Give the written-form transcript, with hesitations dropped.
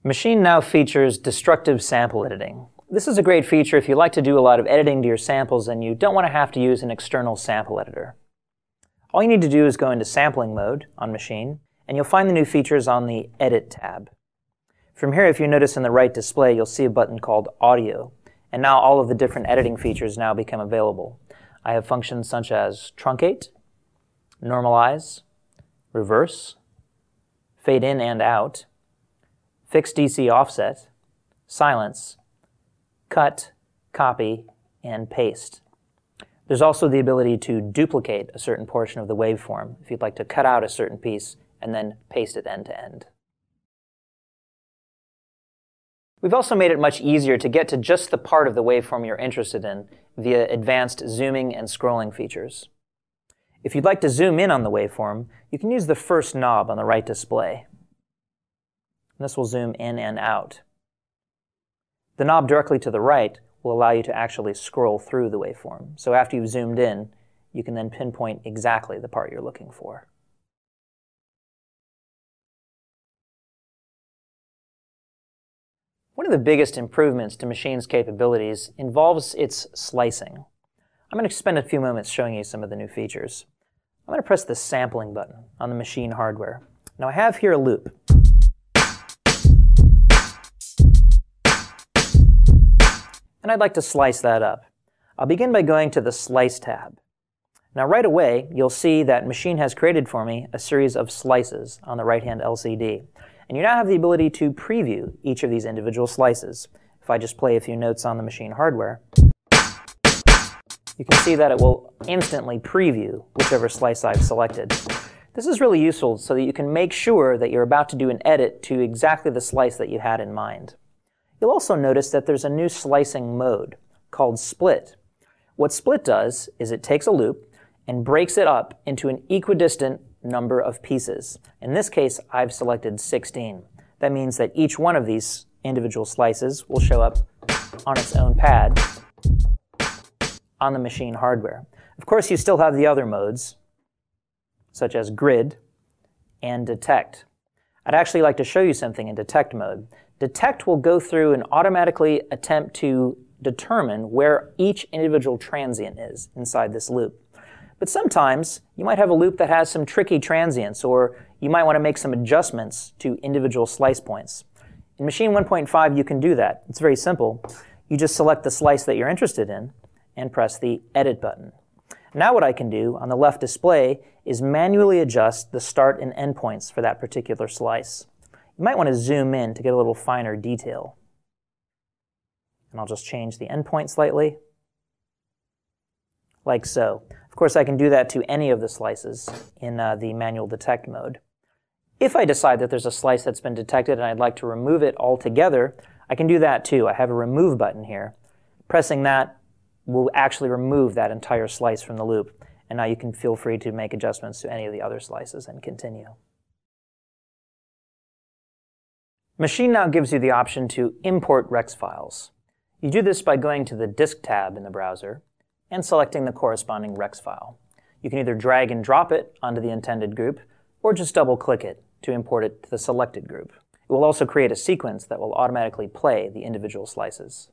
Machine now features destructive sample editing. This is a great feature if you like to do a lot of editing to your samples and you don't want to have to use an external sample editor. All you need to do is go into sampling mode on Machine, and you'll find the new features on the Edit tab. From here, if you notice in the right display, you'll see a button called Audio, and now all of the different editing features now become available. I have functions such as truncate, normalize, reverse, fade in and out, fix DC offset, silence, cut, copy, and paste. There's also the ability to duplicate a certain portion of the waveform if you'd like to cut out a certain piece and then paste it end to end. We've also made it much easier to get to just the part of the waveform you're interested in via advanced zooming and scrolling features. If you'd like to zoom in on the waveform, you can use the first knob on the right display. This will zoom in and out. The knob directly to the right will allow you to actually scroll through the waveform. So after you've zoomed in, you can then pinpoint exactly the part you're looking for. One of the biggest improvements to Machine's capabilities involves its slicing. I'm going to spend a few moments showing you some of the new features. I'm going to press the sampling button on the Machine hardware. Now I have here a loop. And I'd like to slice that up. I'll begin by going to the Slice tab. Now right away, you'll see that Machine has created for me a series of slices on the right-hand LCD. And you now have the ability to preview each of these individual slices. If I just play a few notes on the Machine hardware, you can see that it will instantly preview whichever slice I've selected. This is really useful so that you can make sure that you're about to do an edit to exactly the slice that you had in mind. You'll also notice that there's a new slicing mode called Split. What Split does is it takes a loop and breaks it up into an equidistant number of pieces. In this case, I've selected 16. That means that each one of these individual slices will show up on its own pad on the Machine hardware. Of course, you still have the other modes, such as Grid and Detect. I'd actually like to show you something in Detect mode. Detect will go through and automatically attempt to determine where each individual transient is inside this loop. But sometimes you might have a loop that has some tricky transients, or you might want to make some adjustments to individual slice points. In Machine 1.5 you can do that. It's very simple. You just select the slice that you're interested in and press the Edit button. Now what I can do on the left display is manually adjust the start and end points for that particular slice. You might want to zoom in to get a little finer detail. And I'll just change the endpoint slightly, like so. Of course, I can do that to any of the slices in the manual detect mode. If I decide that there's a slice that's been detected and I'd like to remove it altogether, I can do that too. I have a Remove button here. Pressing that will actually remove that entire slice from the loop. And now you can feel free to make adjustments to any of the other slices and continue. Machine now gives you the option to import Rex files. You do this by going to the Disk tab in the browser and selecting the corresponding Rex file. You can either drag and drop it onto the intended group, or just double-click it to import it to the selected group. It will also create a sequence that will automatically play the individual slices.